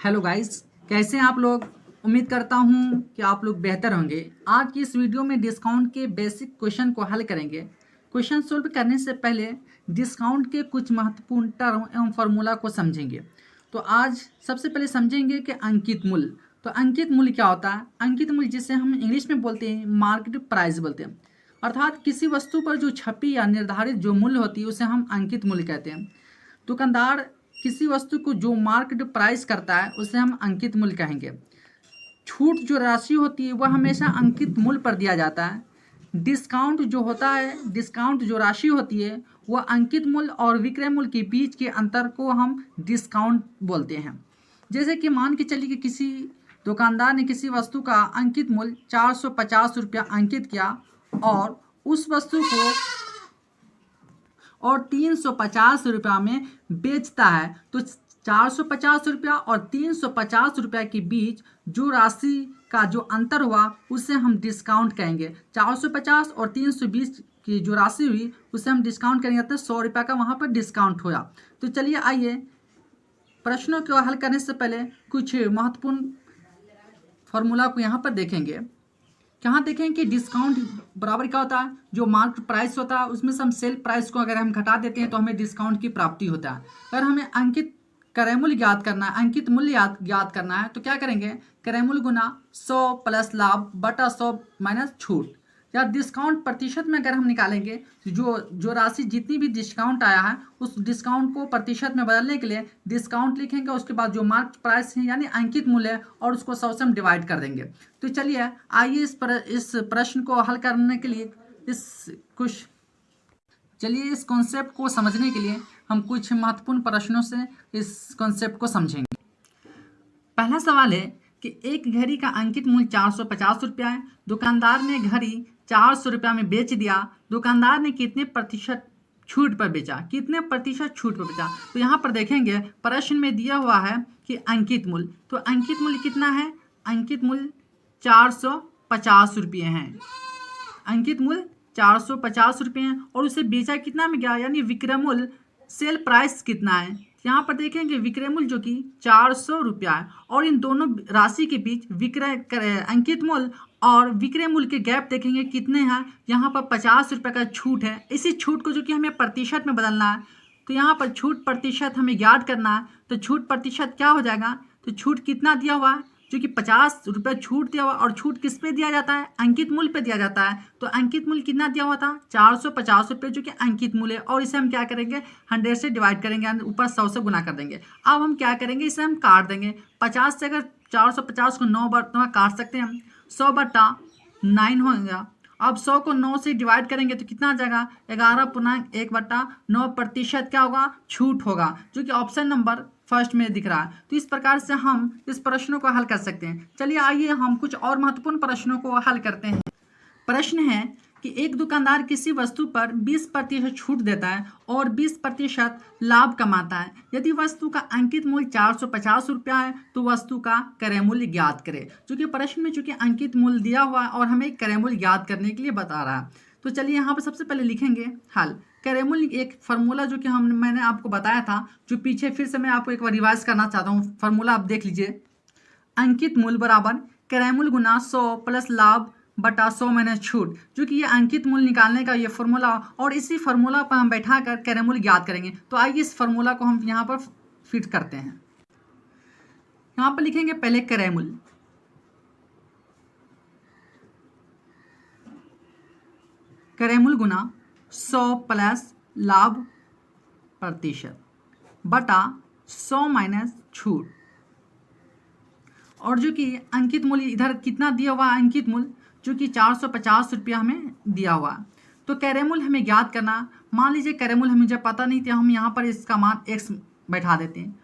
Hello guys, कैसे हैं आप लोग। उम्मीद करता हूं कि आप लोग बेहतर होंगे। आज की इस वीडियो में डिस्काउंट के बेसिक क्वेश्चन को हल करेंगे। क्वेश्चन सोल्व करने से पहले डिस्काउंट के कुछ महत्वपूर्ण टर्म एवं फार्मूला को समझेंगे। तो आज सबसे पहले समझेंगे कि अंकित मूल्य। तो अंकित मूल्य क्या होता है। अंकित मूल्य जिसे हम इंग्लिश में बोलते हैं मार्केट प्राइस बोलते हैं, अर्थात किसी वस्तु पर जो छपी या निर्धारित जो मूल्य होती है उसे हम अंकित मूल्य कहते हैं। दुकानदार किसी वस्तु को जो मार्केट प्राइस करता है उसे हम अंकित मूल्य कहेंगे। छूट जो राशि होती है वह हमेशा अंकित मूल्य पर दिया जाता है। डिस्काउंट जो होता है, डिस्काउंट जो राशि होती है वह अंकित मूल्य और विक्रय मूल्य के बीच के अंतर को हम डिस्काउंट बोलते हैं। जैसे कि मान के चलिए कि किसी दुकानदार ने किसी वस्तु का अंकित मूल्य 450 रुपया अंकित किया और उस वस्तु को 350 रुपया में बेचता है। तो 450 रुपया और 350 रुपया के बीच जो राशि का जो अंतर हुआ उसे हम डिस्काउंट कहेंगे। 450 और 320 की जो राशि हुई उसे हम डिस्काउंट करेंगे, तो 100 रुपया का वहाँ पर डिस्काउंट हुआ। तो चलिए आइए प्रश्नों को हल करने से पहले कुछ महत्वपूर्ण फॉर्मूला को यहाँ पर देखेंगे। यहाँ देखें कि डिस्काउंट बराबर क्या होता है, जो मार्केट प्राइस होता है उसमें से हम सेल प्राइस को अगर हम घटा देते हैं तो हमें डिस्काउंट की प्राप्ति होता है। अगर हमें अंकित क्रय मूल्य ज्ञात करना है, अंकित मूल्य ज्ञात करना है तो क्या करेंगे, क्रय मूल्य गुना 100 प्लस लाभ बटा 100 माइनस छूट। या डिस्काउंट प्रतिशत में अगर हम निकालेंगे तो जो राशि जितनी भी डिस्काउंट आया है उस डिस्काउंट को प्रतिशत में बदलने के लिए डिस्काउंट लिखेंगे, उसके बाद जो मार्केट प्राइस है यानी अंकित मूल्य है और उसको 100 से हम डिवाइड कर देंगे। तो चलिए आइए इस प्रश्न को हल करने के लिए इस कॉन्सेप्ट को समझने के लिए हम कुछ महत्वपूर्ण प्रश्नों से इस कॉन्सेप्ट को समझेंगे। पहला सवाल है कि एक घड़ी का अंकित मूल्य 450 रुपया है। दुकानदार ने घड़ी 400 रुपया में बेच दिया। दुकानदार ने कितने प्रतिशत छूट पर बेचा, कितने प्रतिशत छूट पर बेचा। तो यहाँ पर देखेंगे प्रश्न में दिया हुआ है कि अंकित मूल्य, तो अंकित मूल्य कितना है, अंकित मूल्य 450 रुपये हैं। अंकित मूल्य 450 रुपये हैं और उसे बेचा कितना में गया, यानी विक्रय मूल्य सेल प्राइस कितना है। यहाँ पर देखेंगे विक्रय मूल्य जो कि 400 रुपया है और इन दोनों राशि के बीच अंकित मूल्य और विक्रय मूल्य के गैप देखेंगे कितने हैं। यहाँ पर 50 रुपये का छूट है। इसी छूट को जो कि हमें प्रतिशत में बदलना है, तो यहाँ पर छूट प्रतिशत हमें ज्ञात करना है। तो छूट प्रतिशत क्या हो जाएगा, तो छूट कितना दिया हुआ है, जो कि 50 रुपये छूट दिया हुआ, और छूट किस पे दिया जाता है, अंकित मूल्य पे दिया जाता है। तो अंकित मूल्य कितना दिया हुआ था, 450 रुपये, जो कि अंकित मूल्य है। और इसे हम क्या करेंगे, 100 से डिवाइड करेंगे, यानी ऊपर 100 से गुना कर देंगे। अब हम क्या करेंगे, इसे हम काट देंगे। 50 से अगर 450 को 9 बार काट सकते हैं हम, 100 बटा 9 होगा। अब 100 को 9 से डिवाइड करेंगे तो कितना आ जाएगा, 11.1/9 प्रतिशत क्या होगा, छूट होगा, जो कि ऑप्शन नंबर फर्स्ट में दिख रहा है। तो इस प्रकार से हम इस प्रश्नों को हल कर सकते हैं। चलिए आइए हम कुछ और महत्वपूर्ण प्रश्नों को हल करते हैं। प्रश्न है कि एक दुकानदार किसी वस्तु पर 20% छूट देता है और 20% लाभ कमाता है। यदि वस्तु का अंकित मूल्य 450 रुपया है तो वस्तु का क्रय मूल्य ज्ञात करें। चूंकि प्रश्न में चूंकि अंकित मूल्य दिया हुआ है और हमें क्रय मूल्य ज्ञात करने के लिए बता रहा है, तो चलिए यहाँ पर सबसे पहले लिखेंगे हल। क्रय मूल्य एक फार्मूला जो कि मैंने आपको बताया था, जो पीछे फिर से मैं आपको एक बार रिवाइज करना चाहता हूँ। फार्मूला आप देख लीजिए, अंकित मूल्य बराबर क्रय मूल्य गुना 100 प्लस लाभ बटा 100 माइनस छूट, जो कि ये अंकित मूल्य निकालने का ये फार्मूला, और इसी फार्मूला पर हम बैठा कर क्रय मूल्य ज्ञात करेंगे। तो आइए इस फार्मूला को हम यहाँ पर फिट करते हैं। यहाँ पर लिखेंगे पहले क्रय मूल्य, क्रय मूल्य गुना 100 प्लस लाभ प्रतिशत बटा 100 माइनस छूट, और जो कि अंकित मूल्य इधर कितना दिया हुआ है, अंकित मूल्य जो कि 450 रुपया हमें दिया हुआ। तो क्रय मूल्य हमें ज्ञात करना। मान लीजिए क्रय मूल्य हमें जब पता नहीं था, हम यहाँ पर इसका मान x बैठा देते हैं,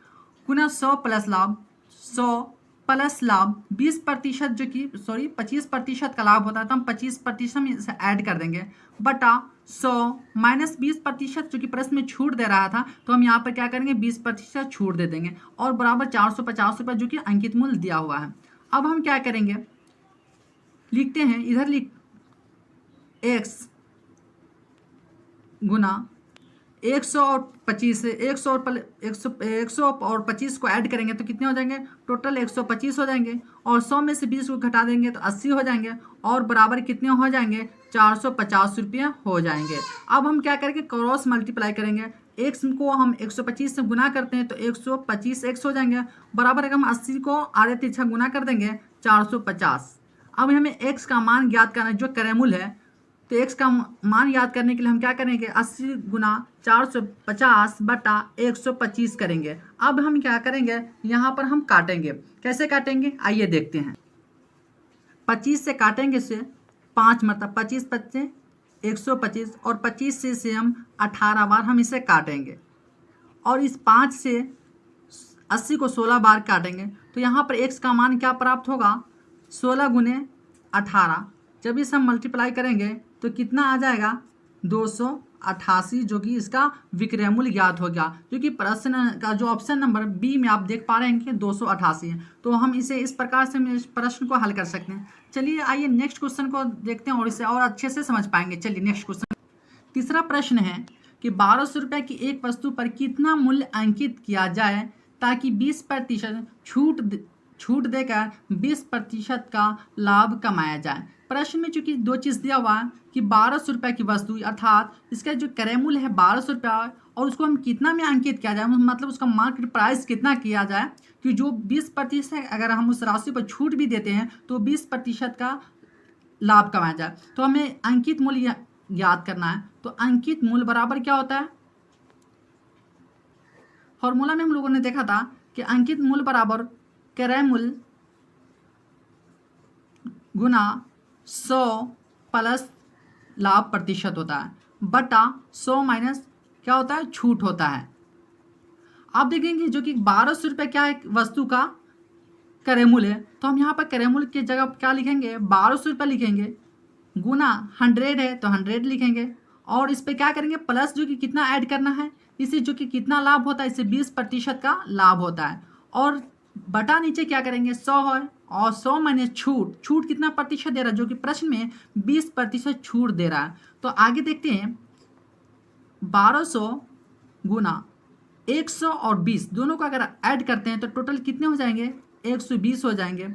गुना 100 प्लस लाभ, 100 प्लस लाभ 20%, जो कि 25% का लाभ होता है, तो हम 25% में इसे ऐड कर देंगे, बटा 100 माइनस 20%, जो कि प्रश्न में छूट दे रहा था, तो हम यहाँ पर क्या करेंगे, 20% छूट दे देंगे, और बराबर 450 रुपये, जो कि अंकित मूल्य दिया हुआ है। अब हम क्या करेंगे, लिखते हैं इधर x गुना 100 और 25 से 100 और 25 को ऐड करेंगे तो कितने हो जाएंगे, टोटल 125 हो जाएंगे। और 100 में से 20 को घटा देंगे तो 80 हो जाएंगे और बराबर कितने हो जाएंगे, 450 रुपया हो जाएंगे। अब हम क्या करेंगे, क्रॉस मल्टीप्लाई करेंगे। एक्स को हम 125 से गुना करते हैं तो 125 एक्स हो जाएंगे, बराबर अगर हम 80 को आधे तिरछा गुना कर देंगे 450। अब हमें एक्स का मान ज्ञात करना है जो करेमूल है, तो एक्स का मान याद करने के लिए हम क्या करेंगे, 80 गुना 450 बटा 125 करेंगे। अब हम क्या करेंगे, यहाँ पर हम काटेंगे। कैसे काटेंगे आइए देखते हैं। 25 से काटेंगे से 5 मतलब 25 25 125 और 25 से हम 18 बार हम इसे काटेंगे और इस 5 से 80 को 16 बार काटेंगे तो यहाँ पर एक्स का मान क्या प्राप्त होगा, 16 गुने 18। जब इसे हम मल्टीप्लाई करेंगे तो कितना आ जाएगा, 288, जो कि इसका विक्रयमूल्य ज्ञात हो गया, जो कि प्रश्न का जो ऑप्शन नंबर बी में आप देख पा रहे हैं कि 288 है। तो हम इसे इस प्रकार से इस प्रश्न को हल कर सकते हैं। चलिए आइए नेक्स्ट क्वेश्चन को देखते हैं और इसे और अच्छे से समझ पाएंगे। चलिए नेक्स्ट क्वेश्चन, तीसरा प्रश्न है कि 1200 रुपये की एक वस्तु पर कितना मूल्य अंकित किया जाए ताकि 20% छूट देकर 20% का लाभ कमाया जाए। प्रश्न में चूंकि दो चीज़ दिया हुआ है कि 1200 रुपये की वस्तु अर्थात इसका जो क्रय मूल्य है 1200 रुपया और उसको हम कितना में अंकित किया जाए, मतलब उसका मार्केट प्राइस कितना किया जाए कि जो 20% अगर हम उस राशि पर छूट भी देते हैं तो 20% का लाभ कमाया जाए। तो हमें अंकित मूल्य याद करना है। तो अंकित मूल्य बराबर क्या होता है, फॉर्मूला में हम लोगों ने देखा था कि अंकित मूल्य बराबर क्रय मूल्य गुना 100 प्लस लाभ प्रतिशत होता है बटा 100 माइनस क्या होता है, छूट होता है। आप देखेंगे जो कि 1200 रुपये क्या है वस्तु का क्रय मूल्य है, तो हम यहाँ पर क्रय मूल्य की जगह क्या लिखेंगे, 1200 रुपये लिखेंगे, गुना 100 है तो 100 लिखेंगे और इस पर क्या करेंगे प्लस जो कि कितना ऐड करना है, इसे जो कि कितना लाभ होता है, इसे 20% का लाभ होता है और बटा नीचे क्या करेंगे 100 है और 100 माइनस छूट कितना प्रतिशत दे रहा है, जो कि प्रश्न में 20% छूट दे रहा है। तो आगे देखते हैं 1200 गुना 100 और 20 दोनों को अगर ऐड करते हैं तो टोटल कितने हो जाएंगे, 120 हो जाएंगे।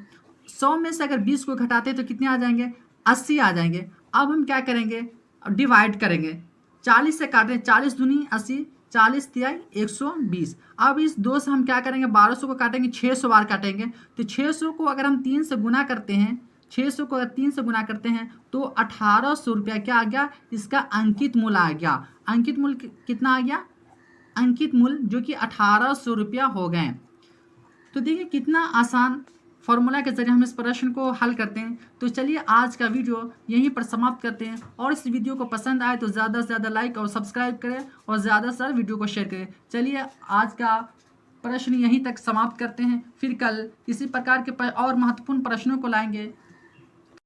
100 में से अगर 20 को घटाते हैं तो कितने आ जाएंगे, 80 आ जाएंगे। अब हम क्या करेंगे, डिवाइड करेंगे, 40 से काटें, 40 दूनी 80, 40 तिहाई 120। अब इस 2 से हम क्या करेंगे, 1200 को काटेंगे, 600 बार काटेंगे तो 600 को अगर हम 3 से गुना करते हैं, 600 को अगर 3 से गुना करते हैं तो 1800 रुपया क्या आ गया, इसका अंकित मूल्य आ गया। अंकित मूल्य कितना आ गया, अंकित मूल्य जो कि 1800 रुपया हो गए। तो देखिए कितना आसान फॉर्मूला के जरिए हम इस प्रश्न को हल करते हैं। तो चलिए आज का वीडियो यहीं पर समाप्त करते हैं और इस वीडियो को पसंद आए तो ज़्यादा से ज़्यादा लाइक और सब्सक्राइब करें और ज़्यादा से ज़्यादा वीडियो को शेयर करें। चलिए आज का प्रश्न यहीं तक समाप्त करते हैं, फिर कल इसी प्रकार के और महत्वपूर्ण प्रश्नों को लाएंगे।